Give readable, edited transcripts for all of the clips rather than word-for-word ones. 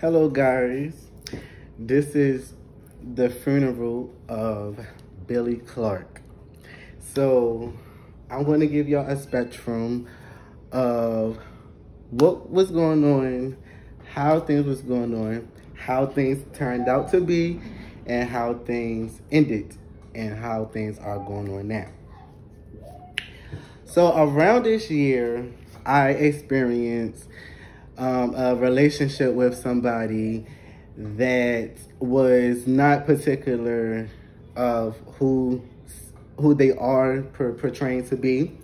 Hello guys, this is the funeral of Billy Clark. So I'm going to give y'all a spectrum of what was going on, how things was going on, how things turned out to be, and how things ended, and how things are going on now. So around this year, I experienced a relationship with somebody that was not particular of who they are portraying to be.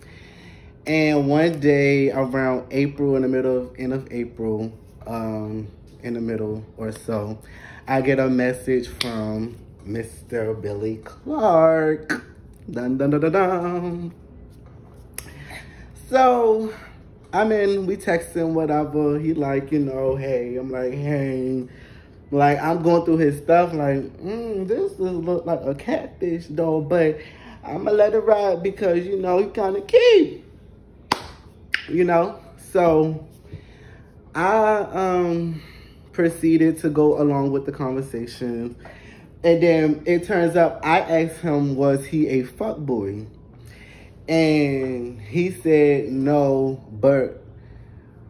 And one day around April, end of April, in the middle or so, I get a message from Mr. Billy Clark. Dun dun dun dun dun. So we texting, whatever. He like, hey. I'm like, hey. Like, I'm going through his stuff, like, this look like a catfish, though, but I'm gonna let it ride because, he kind of cute. So I proceeded to go along with the conversation. And then it turns out I asked him, was he a fuckboy? And he said, no, but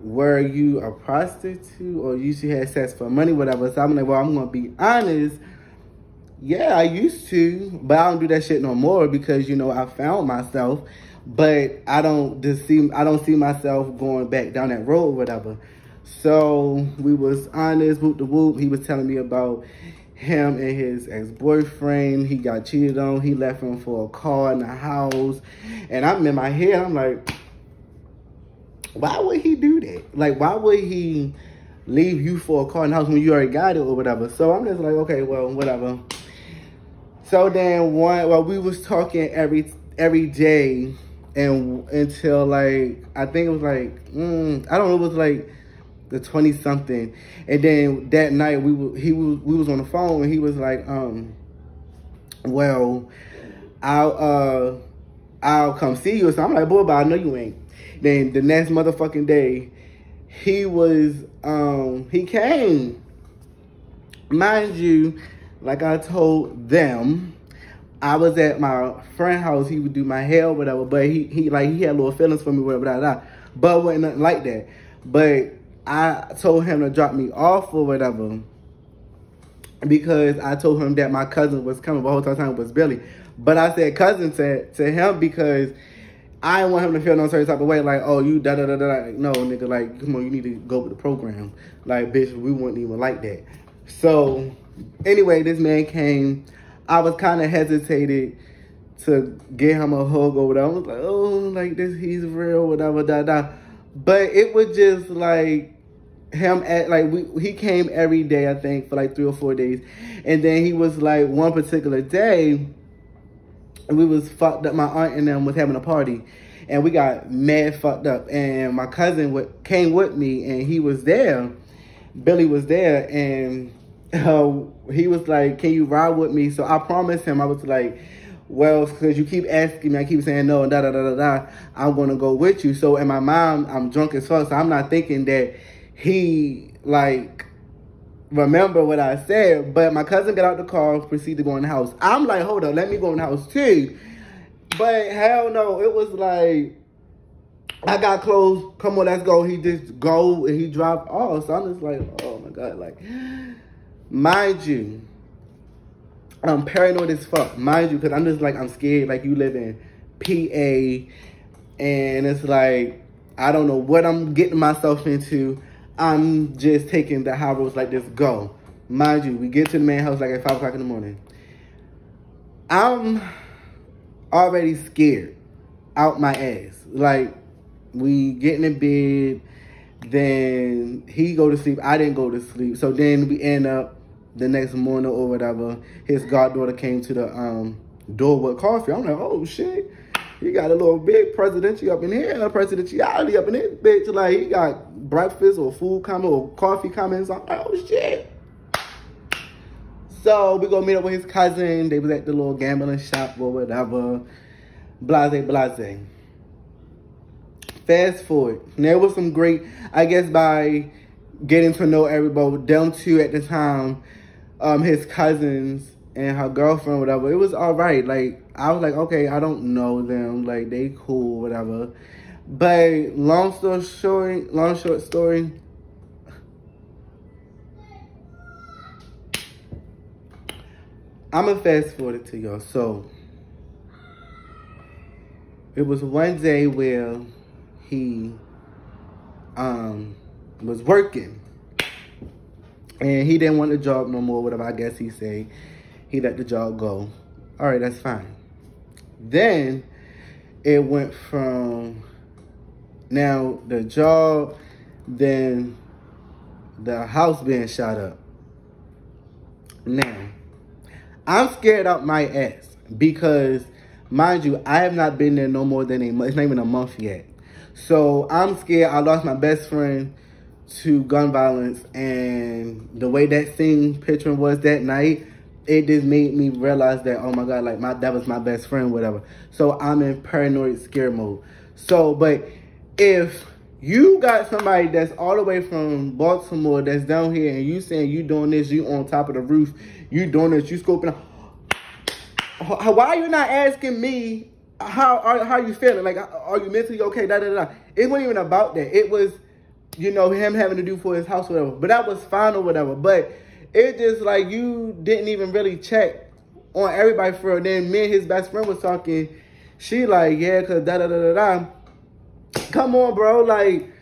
were you a prostitute or you should have sex for money, whatever? So I'm like, well, I'm going to be honest. Yeah, I used to, but I don't do that shit no more because, I found myself. But I don't see myself going back down that road or whatever. So we was honest, whoop the whoop. He was telling me about him and his ex-boyfriend. He got cheated on. He left him for a car and a house. And I'm in my head, I'm like, why would he do that? Like, why would he leave you for a car and a house when you already got it or whatever? So I'm just like, okay, well, whatever. So then we was talking every day and until like, I think it was like, I don't know, it was like the 20-something. And then that night we was on the phone and he was like, well, I'll come see you. So I'm like, boy, but I know you ain't. Then the next motherfucking day, he came. Mind you, like I told them, I was at my friend's house. He would do my hair or whatever, but he had little feelings for me, whatever, blah, blah, blah. But it wasn't nothing like that. But I told him to drop me off or whatever because I told him that my cousin was coming, but the whole time it was Billy. But I said cousin to him because I didn't want him to feel no certain type of way, like, oh, you da-da-da-da. No, nigga, like, come on, you need to go with the program. Like, bitch, we wouldn't even like that. So, anyway, this man came. I was kind of hesitated to get him a hug or whatever. I was like, oh, like, this, he's real, whatever, da-da. But it was just, like, him he came every day, I think, for, like, 3 or 4 days. And then he was, like, one particular day, we was fucked up. My aunt and them was having a party. And we got mad fucked up. And my cousin came with me. And he was there. Billy was there. And he was like, can you ride with me? So I promised him. I was like, well, because you keep asking me. I keep saying no. And da-da-da-da-da. I'm going to go with you. So in my mind, I'm drunk as fuck. So I'm not thinking that he, like, remember what I said. But my cousin got out the car, proceeded to go in the house. I'm like, hold up, let me go in the house too. But hell no, it was like, I got clothes, come on, let's go. He just go and he dropped off. So I'm just like, oh my God, like, mind you, I'm paranoid as fuck, mind you, because I'm just like, I'm scared. Like, you live in PA and it's like, I don't know what I'm getting myself into. I'm just taking the high roads like this, go. Mind you, we get to the man's house like at 5 o'clock in the morning. I'm already scared out my ass. Like, we getting in bed, then he go to sleep. I didn't go to sleep. So then we end up the next morning or whatever. His goddaughter came to the door with coffee. I'm like, oh shit. He got a little big presidential up in here, presidentiality up in this bitch. Like, he got breakfast or food coming or coffee coming. So I'm like, oh, shit. So we go meet up with his cousin. They was at the little gambling shop or whatever. Blase, blase. Fast forward. There was some great, I guess by getting to know everybody, them two at the time, his cousins and her girlfriend, whatever. It was all right. Like, I was like, okay, I don't know them. Like, they cool, whatever. But long short story, I'm going to fast forward it to y'all. So, it was one day where he was working. And he didn't want the job no more, whatever I guess he said. He let the job go. All right, that's fine. Then, it went from now the job, then the house being shot up. Now, I'm scared out my ass because, mind you, I have not been there no more than a month. It's not even a month yet. So I'm scared. I lost my best friend to gun violence, and the way that scene picture was that night, it just made me realize that, oh my God, like that was my best friend, whatever. So I'm in paranoid scare mode. So, but if you got somebody that's all the way from Baltimore that's down here and you saying you doing this, you on top of the roof, you doing this, you scoping out, why are you not asking me how you feeling? Like, are you mentally okay? Da, da, da. It wasn't even about that. It was, you know, him having to do for his house or whatever. But that was fine or whatever. But it just like you didn't even really check on everybody for it. Then me and his best friend was talking. She like, yeah, cause da da da da da. Come on, bro. Like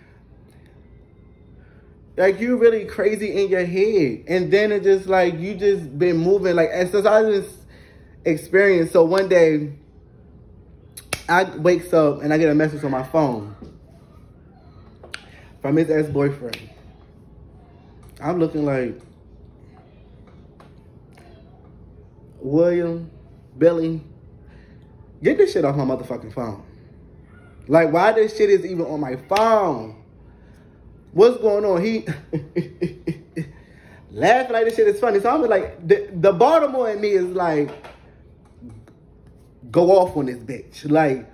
you really crazy in your head. And then it just like you just been moving like since I just experienced. So one day I wakes up and I get a message on my phone from his ex-boyfriend. I'm looking like, William, Billy, get this shit off my motherfucking phone. Like, why this shit is even on my phone? What's going on? He laughing like this shit is funny. So I'm like, the Baltimore in me is like, go off on this bitch. Like,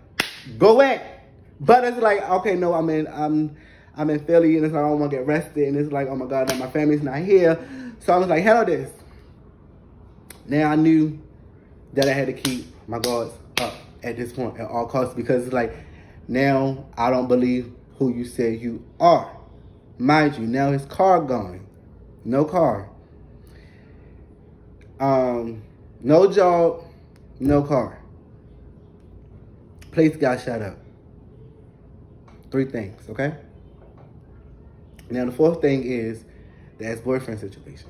go at. But it's like, okay, no, I'm in Philly, and it's like, I don't want to get arrested. And it's like, oh my God, now my family's not here. So I was like, handle this. Now I knew that I had to keep my guards up at this point at all costs, because it's like, now I don't believe who you say you are. Mind you, now his car gone. No car. No job, no car. Place got shot up. 3 things, okay? Now the 4th thing is the ex-boyfriend situation.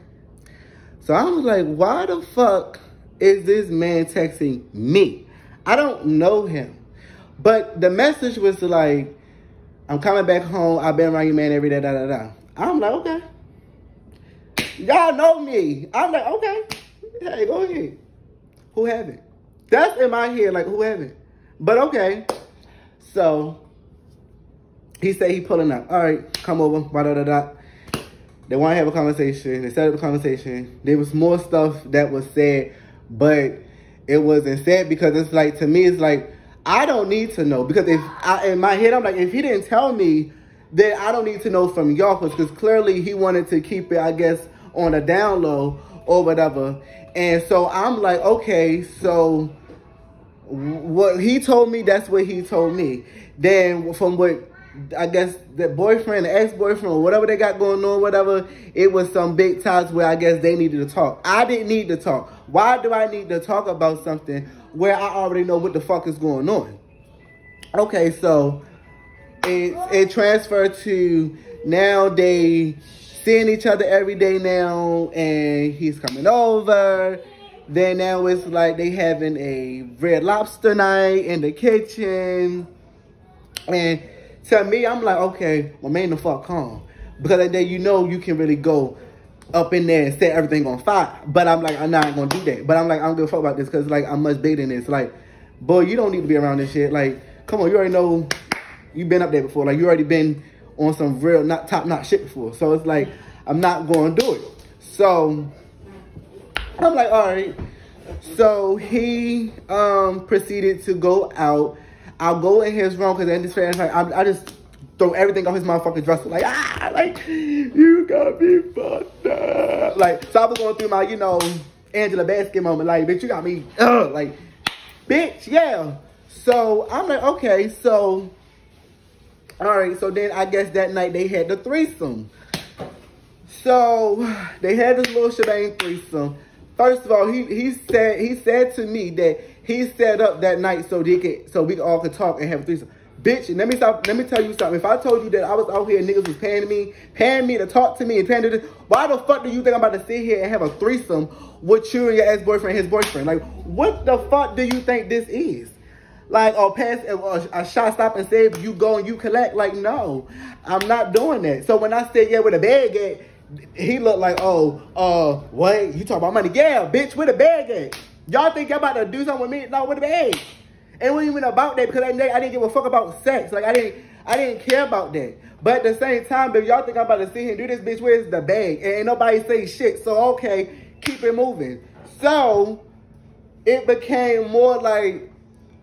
So I was like, why the fuck is this man texting me? I don't know him. But the message was like, I'm coming back home. I've been around you, man, every day, da, da, da. I'm like, okay. Y'all know me. I'm like, okay. Hey, go ahead. Who haven't? That's in my head, like, who haven't? But okay. So, he said he pulling up. All right, come over. Da, da, da, da. They want to have a conversation. They set up a conversation. There was more stuff that was said, but it wasn't said because it's like, to me, it's like, I don't need to know. Because if in my head, I'm like, if he didn't tell me, then I don't need to know from y'all. Because clearly he wanted to keep it, I guess, on a down low or whatever. And so I'm like, okay, so what he told me, that's what he told me. Then from what I guess the boyfriend, the ex-boyfriend, or whatever they got going on, whatever, it was some big talks where I guess they needed to talk. I didn't need to talk. Why do I need to talk about something where I already know what the fuck is going on? Okay, so it transferred to now they seeing each other every day now, and he's coming over. Then now it's like they having a Red Lobster night in the kitchen. And to me, I'm like, okay, well, man, the fuck calm. Because then you know you can really go up in there and set everything on fire. But I'm like, I'm not going to do that. But I'm like, I don't give a fuck about this because, like, I'm much bigger than this. Like, boy, you don't need to be around this shit. Like, come on, you already know you've been up there before. Like, you already been on some real not top-notch shit before. So it's like, I'm not going to do it. So I'm like, all right. So he proceeded to go out. I'll go in his room because in this phase, like, I just throw everything off his motherfucking dresser. Like, like, you got me fucked up. Like, so I was going through my, you know, Angela Basket moment. Like, bitch, you got me, like, bitch, yeah. So I'm like, okay, so, all right. So then I guess that night they had the threesome. So they had this little shebang threesome. First of all, he said to me that he set up that night so we all could talk and have a threesome. Bitch, let me tell you something. If I told you that I was out here and niggas was paying me to talk to me and paying to this, why the fuck do you think I'm about to sit here and have a threesome with you and your ex-boyfriend and his boyfriend? Like, what the fuck do you think this is? Like, or pass a shot, stop and save, you go and you collect. Like, no, I'm not doing that. So when I said, yeah, where the bag at, he looked like, oh, what? You talking about money? Yeah, bitch, where the bag at? Y'all think y'all about to do something with me? No, where the bag? And it wasn't even about that because I didn't give a fuck about sex. Like, I didn't care about that. But at the same time, baby, y'all think I'm about to sit here and do this, bitch, where's the bag? And ain't nobody say shit. So, okay, keep it moving. So, it became more like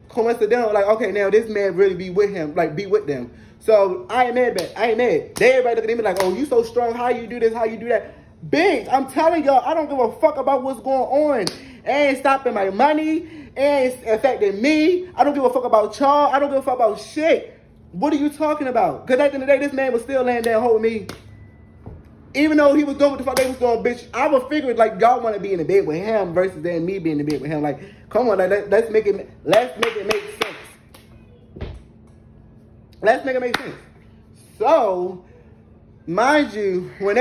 coincidental. Like, okay, now this man really be with him, like, be with them. So, I ain't mad, man. I ain't mad. They everybody looking at me like, oh, you so strong. How you do this? How you do that? Bitch, I'm telling y'all, I don't give a fuck about what's going on. It ain't stopping my money. It ain't affecting me. I don't give a fuck about y'all. I don't give a fuck about shit. What are you talking about? Because at the end of the day, this man was still laying there holding me. Even though he was doing what the fuck they was doing, bitch, I would figure like y'all want to be in the bed with him versus then me being in the bed with him. Like, come on, like let's make it make sense. Let's make it make sense. So, mind you, when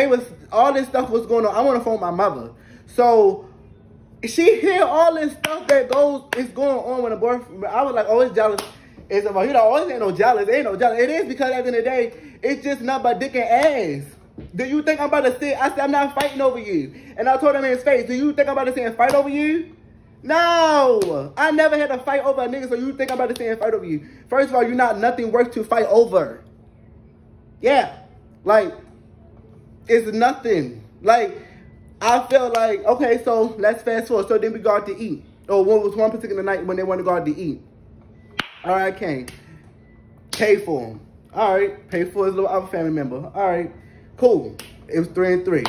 all this stuff was going on, I want to phone my mother. So, she hear all this stuff that is going on with a boyfriend. I was like, oh, it's jealous. It's about, you know, oh, it ain't no jealous. It ain't no jealous. It is because at the end of the day, it's just not about dick and ass. Do you think I'm about to sit? I said, I'm not fighting over you. And I told him in his face, do you think I'm about to sit and fight over you? No. I never had to fight over a nigga, so you think I'm about to sit and fight over you. First of all, you're not nothing worth to fight over. Yeah. Like, it's nothing. Like, I felt like, okay, so let's fast forward. So then we go out to eat. Oh, one particular night when they wanted to go out to eat. All right, came. Pay for him. All right, pay for his little other family member. All right, cool. It was 3 and 3.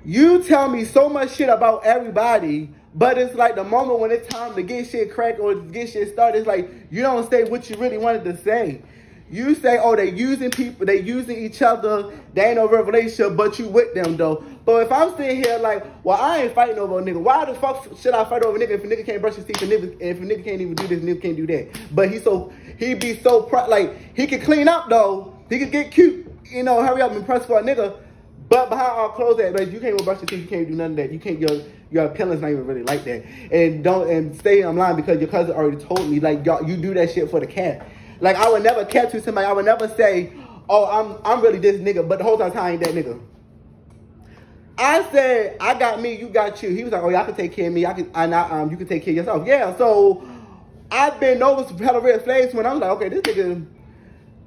You tell me so much shit about everybody, but it's like the moment when it's time to get shit cracked or get shit started, it's like you don't say what you really wanted to say. You say, oh, they using people, they using each other, they ain't no real relationship, but you with them, though. But if I'm sitting here like, well, I ain't fighting over a nigga. Why the fuck should I fight over a nigga if a nigga can't brush his teeth and if a nigga can't even do this, nigga can't do that? But he be so proud, like, he can clean up, though. He can get cute, you know, hurry up and press for a nigga. But behind all clothes, that, like, you can't even brush your teeth, you can't do none of that. You can't, your appearance not even really like that. And say I'm lying because your cousin already told me, like, y'all, you do that shit for the cat. Like, I would never catch you somebody. I would never say, oh, I'm really this nigga, but the whole time I ain't that nigga. I said, I got me, you got you. He was like, oh, y'all can take care of me. You can take care of yourself. Yeah, so I've been over some hella red flags when I'm like, okay, this nigga,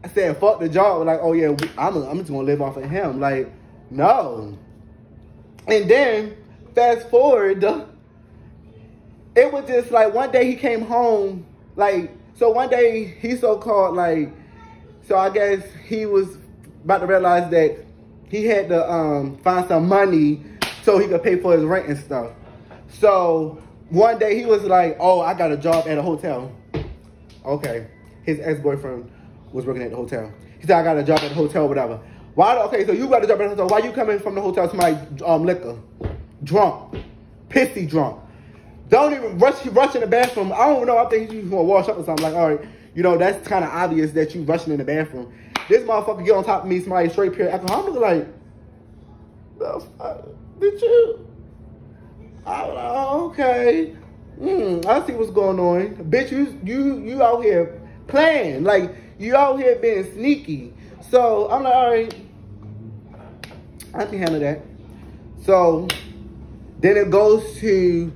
I said, fuck the job. Like, oh, yeah, I'm just going to live off of him. Like, no. And then, fast forward, it was just like one day he came home, like, so one day he so-called like, so I guess he was about to realize that he had to find some money so he could pay for his rent and stuff. So one day he was like, oh, I got a job at a hotel. Okay. His ex-boyfriend was working at the hotel. He said, I got a job at the hotel, whatever. Why? Okay, so you got a job at the hotel. Why you coming from the hotel to my liquor? Drunk. Pissy drunk. Don't even rush in the bathroom. I don't know. I think he's going to wash up or something. Like, all right, you know, that's kind of obvious that you rushing in the bathroom. This motherfucker get on top of me, somebody straight pure alcohol. I'm like, the fuck? Did you? I was like, oh, okay. I see what's going on. Bitch, you out here playing. Like, you out here being sneaky. So, I'm like, all right. I can handle that. So, then it goes to...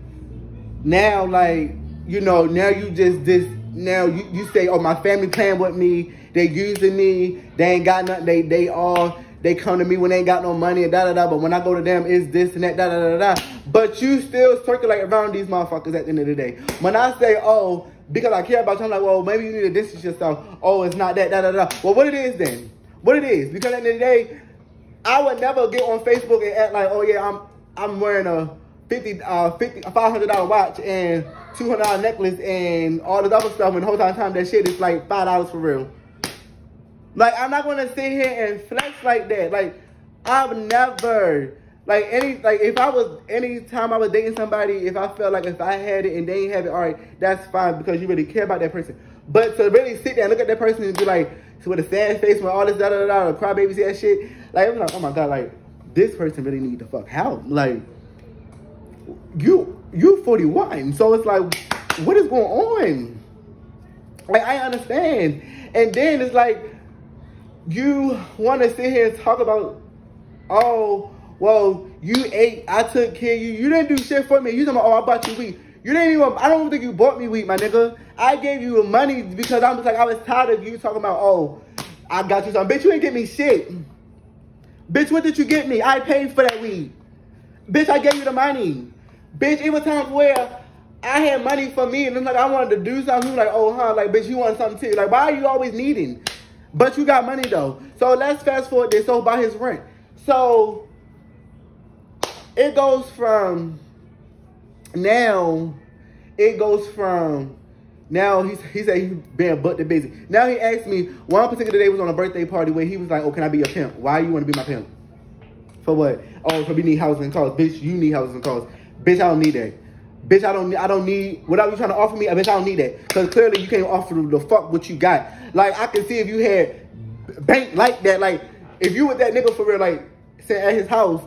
Now, like, you know, now you now you say, oh, my family playing with me, they using me, they ain't got nothing, they come to me when they ain't got no money and da-da-da, but when I go to them, it's this and that, da-da-da-da. But you still circulate around these motherfuckers at the end of the day. When I say, oh, because I care about you. I'm like, well, maybe you need to distance yourself. Oh, it's not that, Well, what it is then? What it is? Because at the end of the day, I would never get on Facebook and act like, oh yeah, I'm wearing a $500 watch and $200 necklace and all this other stuff, and the whole time that shit is like $5 for real. Like, I'm not gonna sit here and flex like that. Like, I've never, anytime I was dating somebody, if I felt like if I had it and they ain't have it, all right, that's fine because you really care about that person. But to really sit there and look at that person and be like, so with a sad face, with all this crybaby that shit, like, I'm like, oh my God, like, this person really need to fuck help. Like, you 41, so it's like, what is going on? Like, I understand. And then it's like, you want to sit here and talk about, oh, well, you ate, I took care of you. You didn't do shit for me. You talking about, oh, I bought you weed. You didn't even, I don't think you bought me weed, my nigga. I gave you money because I was like, I was tired of you talking about, oh, I got you something. Bitch, you ain't get me shit. Bitch, what did you get me? I paid for that weed. Bitch, I gave you the money. Bitch, it was times where I had money for me and then like I wanted to do something. You like, oh, huh, like, bitch, you want something too. Like, why are you always needing? But you got money though. So let's fast forward this. So about his rent. So it goes from now he said he's being booked and busy. Now he asked me, one particular day was on a birthday party where he was like, oh, can I be your pimp? Why you want to be my pimp? For what? Oh, for we need houses and cars. Bitch, you need houses and cars. Bitch, I don't need that. Bitch, I don't need, whatever you trying to offer me, bitch, I don't need that. Because clearly you can't offer the fuck what you got. Like, I can see if you had bank like that, like, if you with that nigga for real, like, say at his house,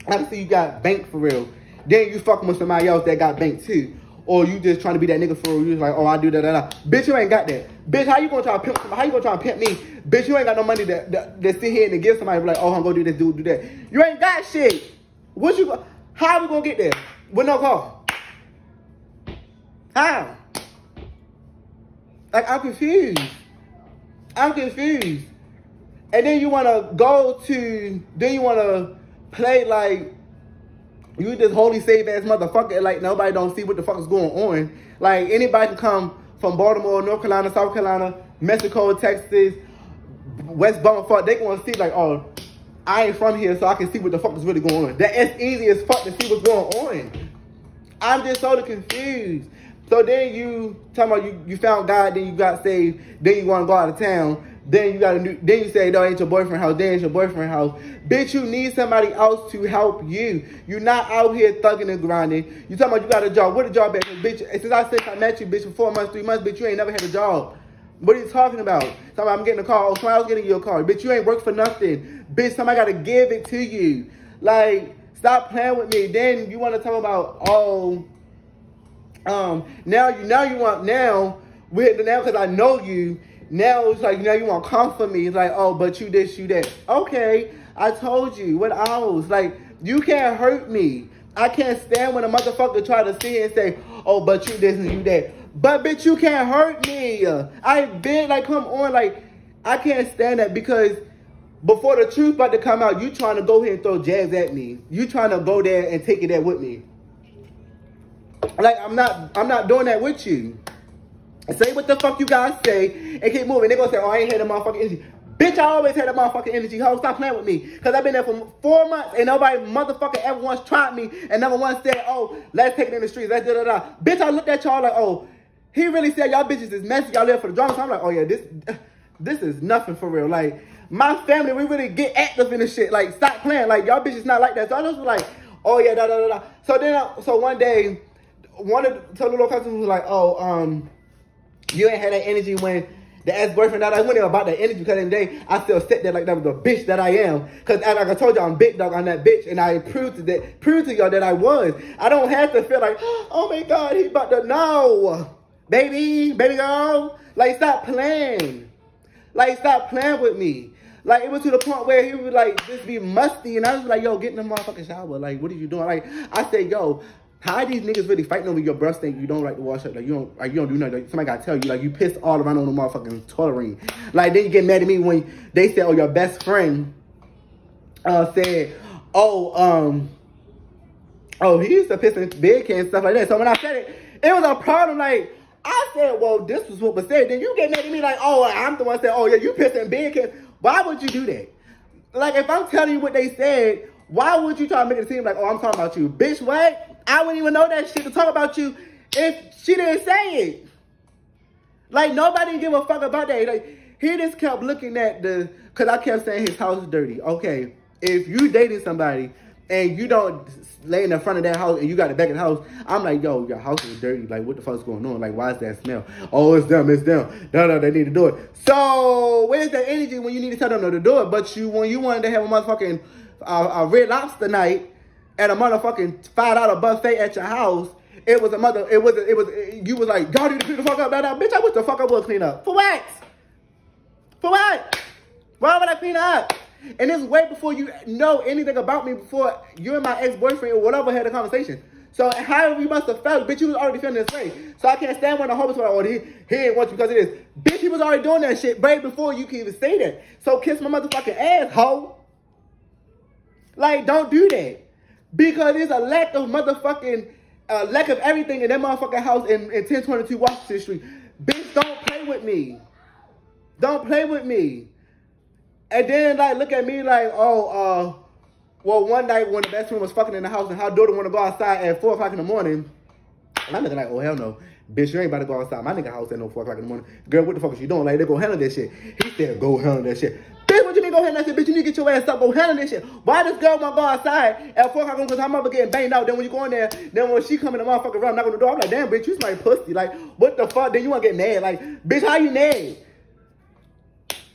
I can see you got bank for real. Then you fucking with somebody else that got bank too. Or you just trying to be that nigga for real. You just like, oh, I do that. Bitch, you ain't got that. Bitch, how you gonna try to pimp somebody? How you gonna try to pimp me? Bitch, you ain't got no money that sit here and give somebody like, oh, I'm gonna do this, do that. You ain't got shit. How we gonna get there? With no car? How? Like, I'm confused. And then you wanna play like you this holy safe ass motherfucker, like nobody don't see what the fuck is going on. Like, anybody can come from Baltimore, North Carolina, South Carolina, Mexico, Texas, West Bumfuck. They gonna see like, oh, I ain't from here, so I can see what the fuck is really going on. That's easy as fuck to see what's going on. I'm just totally confused. So then you talking about you found God, then you got saved, then you want to go out of town, then you say, no, it ain't your boyfriend's house, then it's your boyfriend's house. Bitch, you need somebody else to help you. You're not out here thugging and grinding. You talking about you got a job. What a job at? Bitch, since I met you, bitch, for 4 months, 3 months, bitch, you ain't never had a job. What are you talking about? Talking about I'm getting a car. Oh, somebody else getting you a car. Bitch, you ain't worked for nothing. Bitch, somebody got to give it to you. Like, stop playing with me. Then you want to talk about, oh, now because I know you, now it's like, now you want to come for me. It's like, oh, but you this, you that. Okay, I told you. What else? Like, you can't hurt me. I can't stand when a motherfucker try to sit here and say, oh, but you this and you that. But, bitch, you can't hurt me. I've been, like, come on. Like, I can't stand that because before the truth about to come out, you trying to go here and throw jabs at me. You trying to go there and take it there with me. Like, I'm not doing that with you. Say what the fuck you guys say and keep moving. They're going to say, oh, I ain't had that motherfucking energy. Bitch, I always had that motherfucking energy. Ho, stop playing with me. Because I've been there for 4 months and nobody motherfucking ever once tried me and never once said, oh, let's take it in the streets. Let's da-da-da. Bitch, I looked at y'all like, oh, he really said y'all bitches is messy. Y'all live for the drama. So I'm like, oh, yeah, this is nothing for real. Like, my family, we really get active in this shit. Like, stop playing. Like, y'all bitches not like that. So I just was like, oh, yeah, da-da-da-da. So one day, one of the little cousins was like, oh, you ain't had that energy when the ex-boyfriend that I went about that energy because in the day I still sit there like that was the bitch that I am. Because like I told you, I'm big dog on that bitch, and I proved to y'all that I was. I don't have to feel like, oh my God, he about to know, baby girl. Like, stop playing. Like, stop playing with me. Like, it was to the point where he was like, just be musty, and I was like, yo, get in the motherfucking shower. Like, what are you doing? Like, I said, yo, how are these niggas really fighting over your breath stink? You don't like to wash up. Like, you don't do nothing. Like, somebody gotta tell you. Like, you piss all around on the motherfucking toilet ring. Like, then you get mad at me when they said, oh, your best friend said, oh, he used to piss in bed can and stuff like that. So when I said it, it was a problem. Like, I said, well, this was what was said. Then you get mad at me like, oh, I'm the one saying, oh, yeah, you pissed in bed. Why would you do that? Like, if I'm telling you what they said, why would you try to make it seem like, oh, I'm talking about you? Bitch, what? I wouldn't even know that shit to talk about you if she didn't say it. Like, nobody give a fuck about that. Like, he just kept looking at because I kept saying his house is dirty. Okay, if you dating somebody and you don't lay in the front of that house and you got the back of the house, I'm like, yo, your house is dirty. Like, what the fuck's going on? Like, why is that smell? Oh, it's them, it's them. No, they need to do it. So, where's that energy when you need to tell them to do it? But when you wanted to have a motherfucking Red Lobster night at a motherfucking $5 buffet at your house, you was like, y'all need to clean the fuck up. Bitch, I wish the fuck I would clean up. For what? For what? Why would I clean up? And this is way before you know anything about me, before you and my ex-boyfriend or whatever had a conversation. So however you must have felt, bitch, you was already feeling this way. So I can't stand when the homies were like, oh, he didn't want you because of this. Bitch, he was already doing that shit way before you can even say that. So kiss my motherfucking ass, hoe. Like, don't do that. Because there's a lack of motherfucking, lack of everything in that motherfucking house in 1022 Washington Street. Bitch, don't play with me. Don't play with me. And then, like, look at me like, oh, well, one night when the best friend was fucking in the house and her daughter want to go outside at 4 o'clock in the morning, and I'm looking like, oh, hell no. Bitch, you ain't about to go outside my nigga house at no 4 o'clock in the morning. Girl, what the fuck is you doing? Like, they go handle that shit. He said, go handle that shit. Bitch, what you mean go handle that shit? Bitch, you need to get your ass up. Go handle this shit. Why this girl want to go outside at 4 o'clock because her mother getting banged out? Then when you go in there, then when she come in the motherfucking room, knock on the door, I'm like, damn, bitch, you smell like pussy. Like, what the fuck? Then you want to get mad. Like, bitch, how you mad?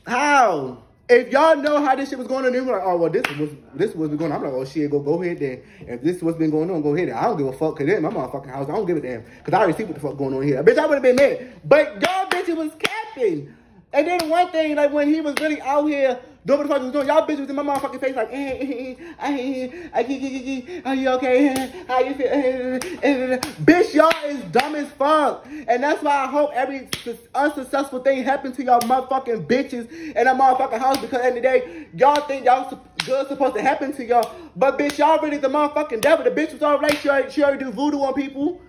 How? If y'all know how this shit was going on, then we're like, oh, well, this is what's been going on. I'm like, oh, shit, go ahead then. If this is what's been going on, go ahead. I don't give a fuck, because it's my motherfucking house. I don't give a damn, because I already see what the fuck going on here. Bitch, I would have been mad. But y'all bitches was capping. And then one thing, like, when he was really out here doing what the fuck he was doing, y'all bitches was in my motherfucking face like, are you okay? How you feel? Bitch, y'all is dumb as fuck. And that's why I hope every unsuccessful thing happens to y'all motherfucking bitches in that motherfucking house, because at the end of the day, y'all think y'all good supposed to happen to y'all. But bitch, y'all really the motherfucking devil. The bitch was already like, she already do voodoo on people.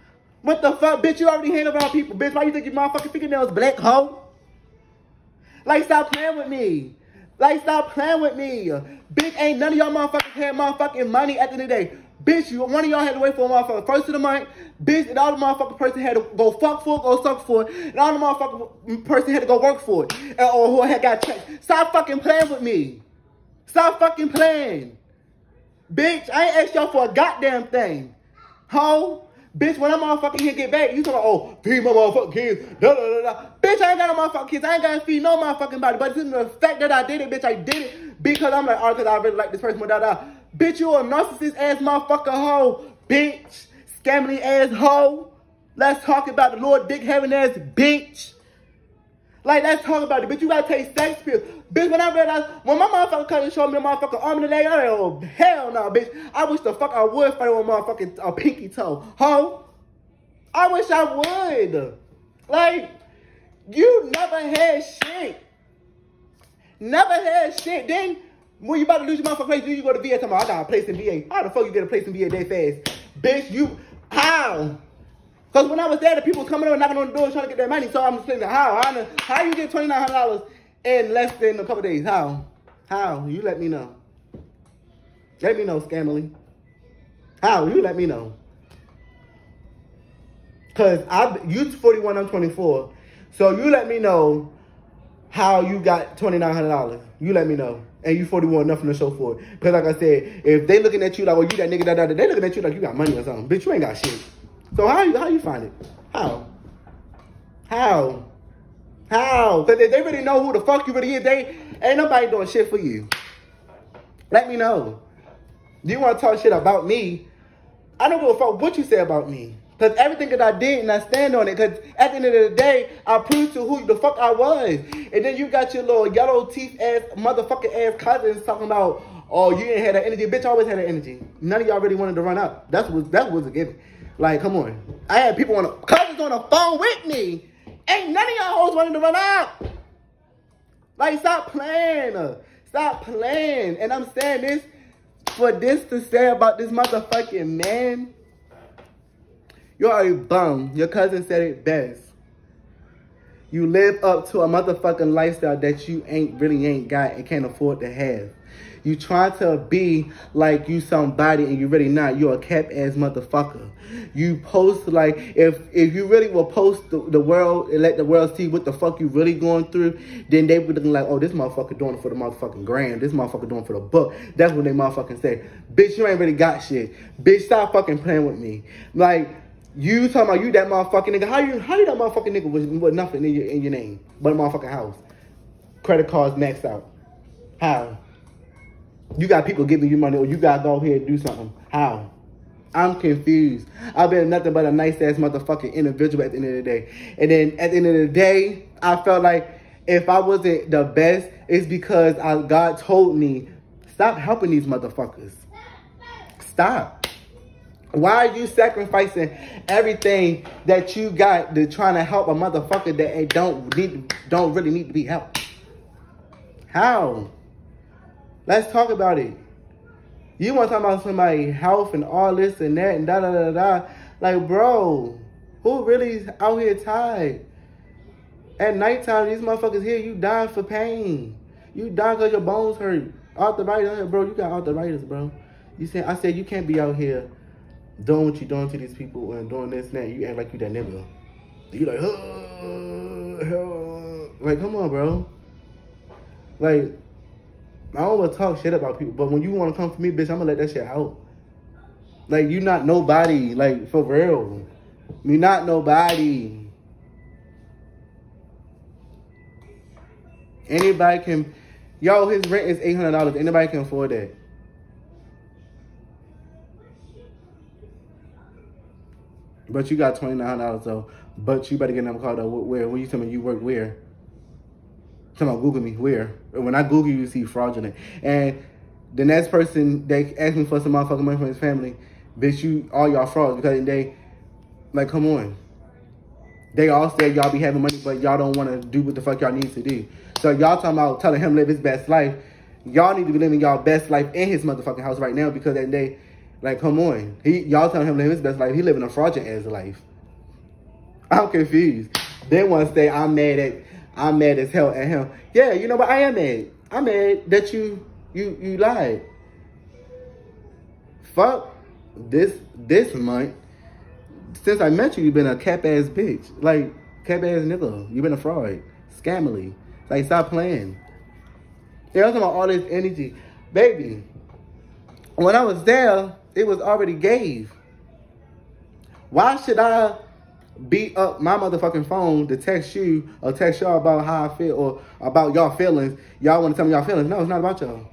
What the fuck? Bitch, you already hand around people. Bitch, why you think your motherfucking fingernails black, hoe? Like, stop playing with me. Like, stop playing with me. Bitch, ain't none of y'all motherfuckers had motherfucking money at the end of the day. Bitch, one of y'all had to wait for a motherfucker first of the month. Bitch, and all the motherfucking person had to go fuck for it, go suck for it. And all the motherfucking person had to go work for it. Or who had got checked. Stop fucking playing with me. Stop fucking playing. Bitch, I ain't asked y'all for a goddamn thing. Ho? Bitch, when that motherfucking kid get back, you talking about, oh, feed my motherfucking kids, da da da da. Bitch, I ain't got no motherfucking kids. I ain't got to feed no motherfucking body. But it's the fact that I did it, bitch, I did it because I'm like, oh, because I really like this person, da da. Bitch, you a narcissist ass motherfucker hoe. Bitch, scammy ass hoe. Let's talk about the Lord Dick having ass bitch. Like, let's talk about it. Bitch, you gotta take sex pills. Bitch, when I realized, when my motherfucker come and show me the motherfucking arm in the leg, I'm like, oh, hell no, bitch. I wish the fuck I would fight with a motherfucking pinky toe. Ho? I wish I would. Like, you never had shit. Never had shit. Then, when you about to lose your motherfucking place, then you go to VA talking about, I got a place in VA. How the fuck you get a place in VA that fast? Bitch, you, how? Because when I was there, the people was coming over knocking on the door trying to get their money. So I'm just thinking, how you get $2,900 in less than a couple days? How? How? You let me know. Let me know, Scamily. How? You let me know. Because you 41, I'm 24. So you let me know how you got $2,900. You let me know. And you 41, nothing to show for it. Because like I said, if they looking at you like, oh, you that nigga, they looking at you like you got money or something. Bitch, you ain't got shit. So how you find it? How? How? How? Because if they really know who the fuck you really is, ain't nobody doing shit for you. Let me know. Do you want to talk shit about me? I don't give a fuck what you say about me. Because everything that I did and I stand on it. Because at the end of the day, I proved to who the fuck I was. And then you got your little yellow teeth ass, motherfucking ass cousins talking about, oh, you ain't had that energy. Bitch, I always had that energy. None of y'all really wanted to run up. That was a given. Like, come on. I had people cousins on the phone with me. Ain't none of y'all hoes wanting to run up. Like, stop playing. Stop playing. And I'm saying this for this to say about this motherfucking man. You're a bum. Your cousin said it best. You live up to a motherfucking lifestyle that you really ain't got and can't afford to have. You try to be like you somebody and you really not. You're a cap-ass motherfucker. You post like, if you really will post the world and let the world see what the fuck you really going through, then they would look like, oh, this motherfucker doing it for the motherfucking gram. This motherfucker doing it for the book. That's what they motherfucking say. Bitch, you ain't really got shit. Bitch, stop fucking playing with me. Like, you talking about you that motherfucking nigga. How you that motherfucking nigga with nothing in your name but a motherfucking house? Credit cards maxed out. How? You got people giving you money, or you gotta go ahead and do something. How? I'm confused. I've been nothing but a nice ass motherfucking individual at the end of the day. And then at the end of the day, I felt like if I wasn't the best, it's because God told me, stop helping these motherfuckers. Stop. Why are you sacrificing everything that you got to trying to help a motherfucker that don't really need to be helped? How? Let's talk about it. You want to talk about somebody's health and all this and that and da-da-da-da. Like, bro, who really is out here tired? At nighttime, these motherfuckers here, you dying for pain. You dying because your bones hurt. Arthritis, bro, you got arthritis, bro. I said you can't be out here doing what you doing to these people and doing this and that. You act like you that nigga. You like, like, come on, bro. Like, I don't want to talk shit about people, but when you want to come for me, bitch, I'm going to let that shit out. Like, you not nobody. Like, for real. You not nobody. Anybody can... Yo, his rent is $800. Anybody can afford that. But you got $2,900, though. But you better get another car, though. Where? When you tell me you work where? Come on, Google me. Where? When I Google you, see fraudulent. And the next person that asked me for some motherfucking money from his family, bitch, all y'all frauds because they, like, come on. They all said y'all be having money, but y'all don't want to do what the fuck y'all need to do. So y'all talking about telling him live his best life. Y'all need to be living y'all best life in his motherfucking house right now because that day, like, come on. Y'all telling him live his best life. He living a fraudulent ass life. I'm confused. They want to say I'm mad as hell at him. Yeah, you know what? I am mad. I'm mad that you lied. Fuck this month. Since I met you, you've been a cap-ass bitch. Like, cap-ass nigga. You've been a fraud. Scammerly. Like, stop playing. Yeah, I was talking about all this energy. Baby, when I was there, it was already gave. Why should I beat up my motherfucking phone to text you or text y'all about how I feel or about y'all feelings? Y'all want to tell me y'all feelings? No, it's not about y'all.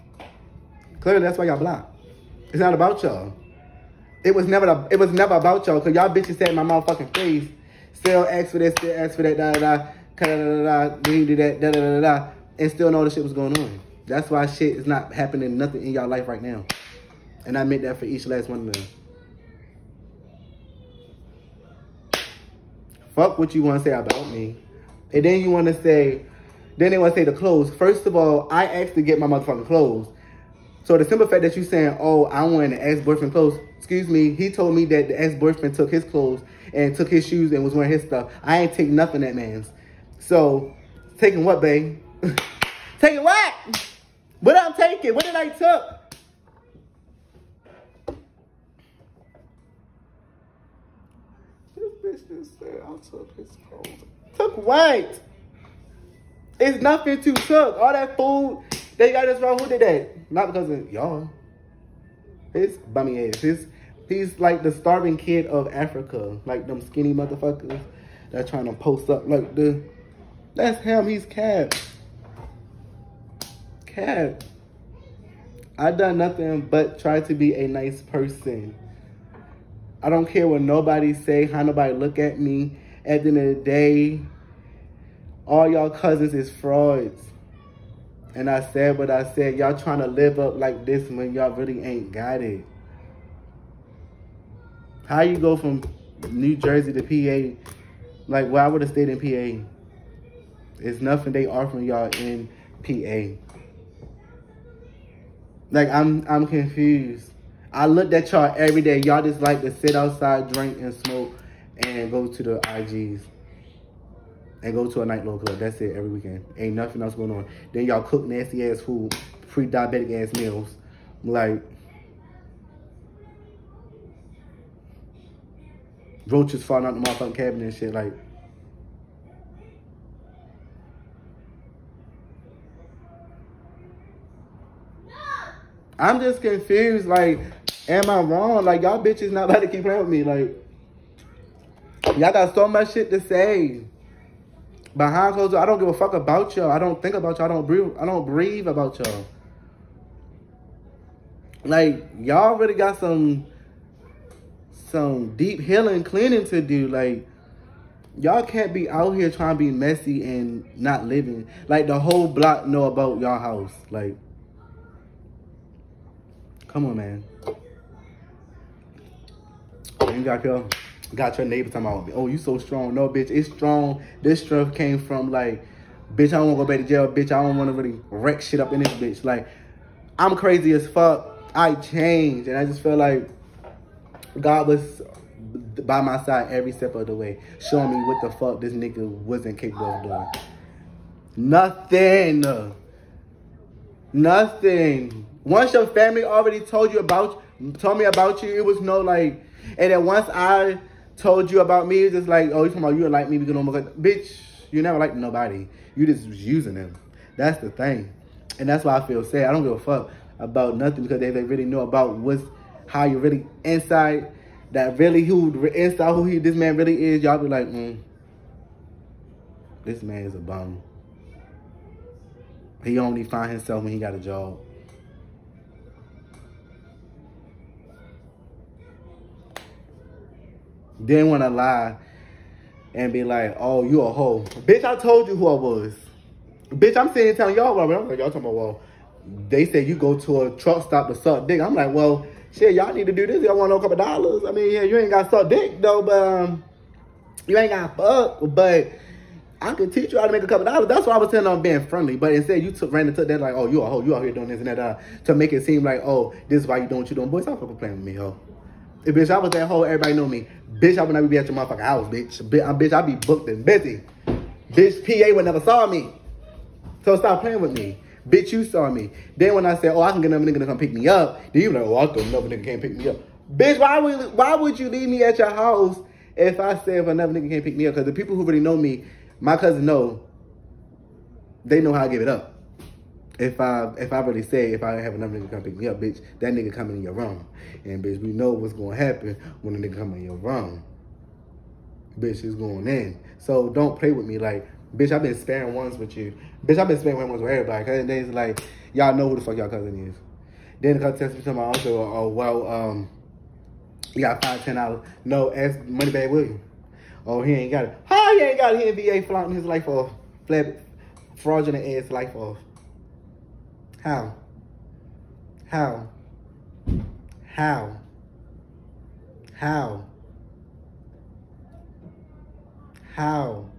Clearly, that's why y'all blocked. It's not about y'all. It was never about y'all because y'all bitches said in my motherfucking face, still ask for this, still ask for that, da-da-da, do that, da-da-da-da, and still know the shit was going on. That's why shit is not happening, nothing in y'all life right now. And I meant that for each last one of them. Fuck what you want to say about me. And then you want to say, then they want to say the clothes. First of all, I asked to get my motherfucking clothes. So the simple fact that you saying, oh, I want an ex-boyfriend clothes. Excuse me, he told me that the ex-boyfriend took his clothes and took his shoes and was wearing his stuff. I ain't take nothing that man's. So, taking what, babe? Taking what? What I'm taking? What did I took? This bitch just said I took his clothes. Took what? It's nothing to took. All that food, they got us wrong. Who did that? Not because of y'all. His bummy ass. He's like the starving kid of Africa. Like them skinny motherfuckers that trying to post up. Like that's him. He's Cap. Cap. I done nothing but try to be a nice person. I don't care what nobody say, how nobody look at me. At the end of the day, all y'all cousins is frauds. And I said what I said. Y'all trying to live up like this when y'all really ain't got it. How you go from New Jersey to PA? Like, well, I would have stayed in PA. It's nothing they offering y'all in PA. Like, I'm confused. I looked at y'all every day. Y'all just like to sit outside, drink, and smoke, and go to the IGs. and go to a nightclub club. That's it, every weekend. Ain't nothing else going on. Then y'all cook nasty ass food, pre-diabetic ass meals. Like, roaches falling out the motherfucking cabinet and shit. Like, I'm just confused. Like, am I wrong? Like, y'all bitches not about to keep playing with me. Like, y'all got so much shit to say. Behind closed doors, I don't give a fuck about y'all. I don't think about y'all. I don't breathe about y'all. Like, y'all really got some deep healing, cleaning to do. Like, y'all can't be out here trying to be messy and not living. Like, the whole block know about y'all house. Like, come on, man. You got your neighbor talking about, oh, you so strong. No, bitch, it's strong. This strength came from, like, bitch, I don't want to go back to jail. Bitch, I don't want to really wreck shit up in this bitch. Like, I'm crazy as fuck. I changed. And I just feel like God was by my side every step of the way, showing me what the fuck this nigga wasn't capable of doing. Nothing. Nothing. Once your family already told me about you, it was no, like, and then once I told you about me, it's just like, oh, you talking about you don't like me because I'm like, bitch, you never liked nobody. You just was using them. That's the thing. And that's why I feel sad. I don't give a fuck about nothing, because they really know about how you really inside, that really inside who this man really is. Y'all be like, this man is a bum. He only find himself when he got a job. Didn't want to lie and be like, oh, you a hoe. Bitch, I told you who I was. Bitch, I'm sitting telling y'all about it. I'm like, y'all talking about, well, they said you go to a truck stop to suck dick. I'm like, well, shit, y'all need to do this. Y'all want a couple dollars. I mean, yeah, you ain't got to suck dick, though, but you ain't got to fuck. But I can teach you how to make a couple dollars. That's why I was telling on being friendly. But instead, you took that like, oh, you a hoe. You out here doing this and that, to make it seem like, oh, this is why you doing what you doing. Boy, stop fucking playing with me, hoe. If, bitch, I was that hoe, everybody know me. Bitch, I would never be at your motherfucking house, bitch. Bitch, I be booked and busy. Bitch, PA would never saw me. So stop playing with me. Bitch, you saw me. Then when I said, oh, I can get another nigga to come pick me up, then you like, oh, I thought another nigga can't pick me up. Bitch, why would you leave me at your house if I said if another nigga can't pick me up? Because the people who really know me, my cousin know, they know how I give it up. If I really say, if I have another nigga come pick me up, bitch, that nigga coming in your room. And bitch, we know what's going to happen when a nigga come in your room. Bitch is going in. So don't play with me like, bitch, I've been sparing ones with you. Bitch, I've been sparing ones with everybody. Cause then it's like, y'all know who the fuck y'all cousin is. Then the cousin texts me to my uncle, oh, well, you got $5, $10. No, ask Moneybag William. Oh, he ain't got it. How he ain't got it? He in VA flaunting his life off. Fraudulent ass life off. How? How? How? How? How?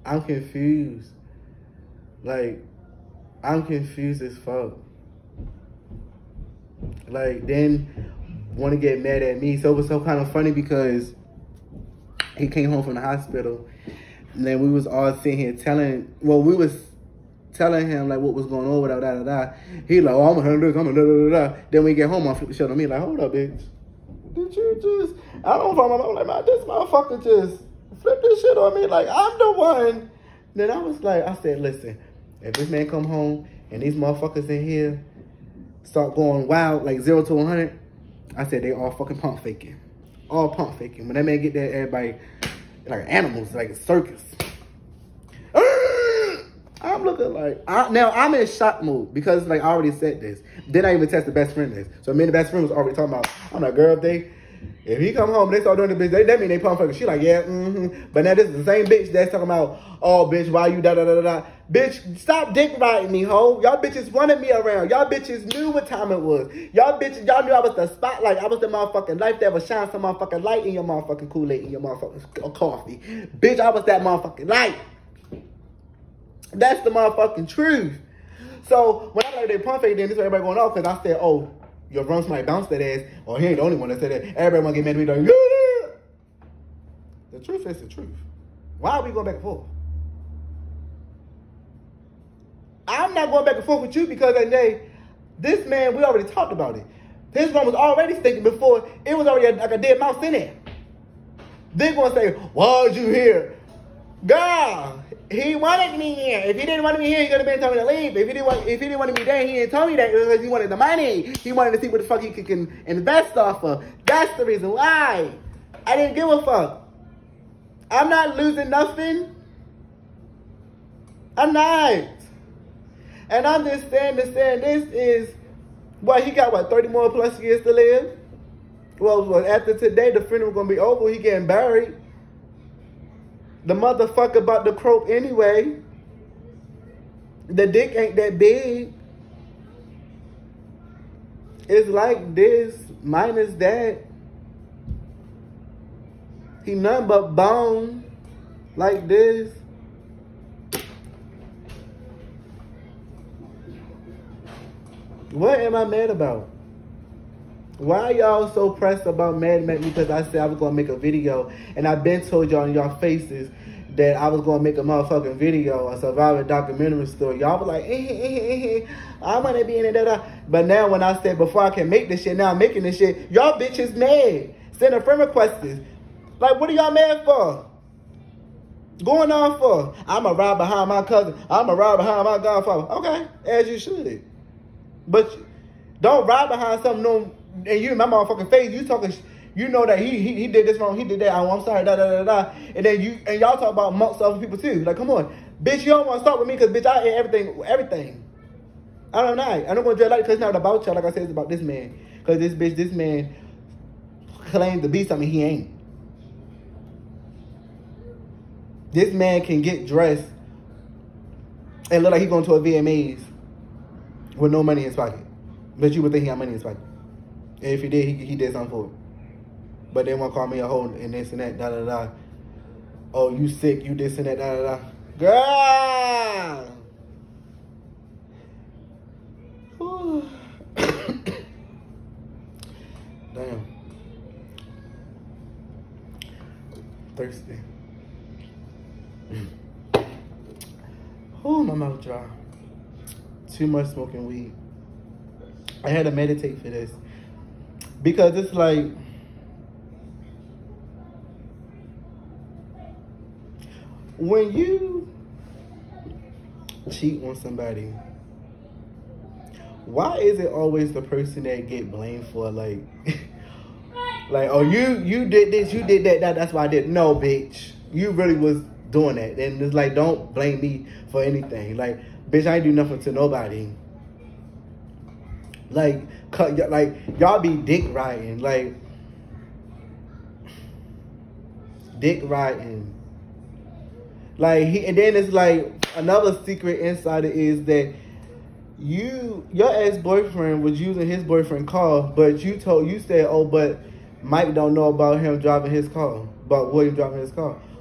I'm confused. Like, I'm confused as fuck. Like, then want to get mad at me. So it was so kind of funny because he came home from the hospital. And then we was all sitting here telling him like what was going on, da da da. He like, oh, I'm gonna handle this, I'm gonna da da da. Then when we get home, I flip the shit on me like, hold up, bitch. Did you just? I don't know if I'm like, man, this motherfucker just flipped this shit on me like I'm the one. Then I said, listen, if this man come home and these motherfuckers in here start going wild like 0 to 100, I said they all fucking pump faking, all pump faking. When that man get there, everybody like animals, like a circus. I'm looking like, now I'm in shock mode because like I already said this. Then I even test the best friend list. So me and the best friend was already talking about, I'm like, girl, if he come home and they start doing the bitch, that mean they pump fucking. She like, yeah, But now this is the same bitch that's talking about, oh, bitch, why you da da da da. Bitch, stop dick riding me, ho. Y'all bitches running me around. Y'all bitches knew what time it was. Y'all bitches, y'all knew I was the spotlight. I was the motherfucking light that would shine some motherfucking light in your motherfucking Kool-Aid, in your motherfucking coffee. Bitch, I was that motherfucking light. That's the motherfucking truth. So when I heard they pump fake, then this was everybody going off because I said, oh, your bro might bounce that ass. Or he ain't the only one that said that. Everybody want to get mad at me like, yeah. The truth is the truth. Why are we going back and forth? I'm not going back and forth with you because that day, this man, we already talked about it. His room was already stinking before it was already like a dead mouse in there. They're gonna say, why'd you here? God, he wanted me here. If he didn't want me here, he could have been telling me to leave. If he didn't want me there, he didn't tell me that because he wanted the money. He wanted to see what the fuck he could invest off of. That's the reason why. I didn't give a fuck. I'm not losing nothing. I'm not. And I'm just saying this is, what, he got, what, 30 more plus years to live? Well, after today, the funeral gonna be over. He getting buried. The motherfucker about to croak anyway. The dick ain't that big. It's like this minus that. He nothing but bone like this. What am I mad about? Why y'all so pressed about mad at me because I said I was going to make a video and I've been told y'all in y'all faces that I was going to make a motherfucking video, a survivor documentary story. Y'all was like, I want to be in it. But now when I said before I can make this shit, now I'm making this shit, y'all bitches mad. Sending friend requests. Like, what are y'all mad for? Going on for? I'm a ride behind my cousin. I'm a ride behind my godfather. Okay, as you should. But don't ride behind something no. And you in my motherfucking face, you talking, you know that he did this wrong, he did that, I'm sorry, and then y'all talk about amongst other people too. Like, come on, bitch, you don't want to start with me because bitch, I ain't everything. I don't know. I'm not gonna judge like because it's not about y'all. Like I said, it's about this man. Because this man claims to be something he ain't. This man can get dressed and look like he going to a VMAs with no money in his pocket, but you would think he had money in his pocket. And if he did, he did something for it. But they want to call me a hoe and this and that, Oh, you sick, you this and that, Girl! Damn. Thirsty. Oh, my mouth dry. Too much smoking weed. I had to meditate for this. Because it's like, when you cheat on somebody, why is it always the person that get blamed for like, oh, you did this, you did that, that's why I did. No, bitch, you really was doing that. And it's like, don't blame me for anything. Like, bitch, I ain't do nothing to nobody. Like y'all be dick riding, like dick riding. Like and then it's like another secret insider is that your ex-boyfriend was using his boyfriend's car, but you said, oh, but Mike don't know about him driving his car, about William driving his car.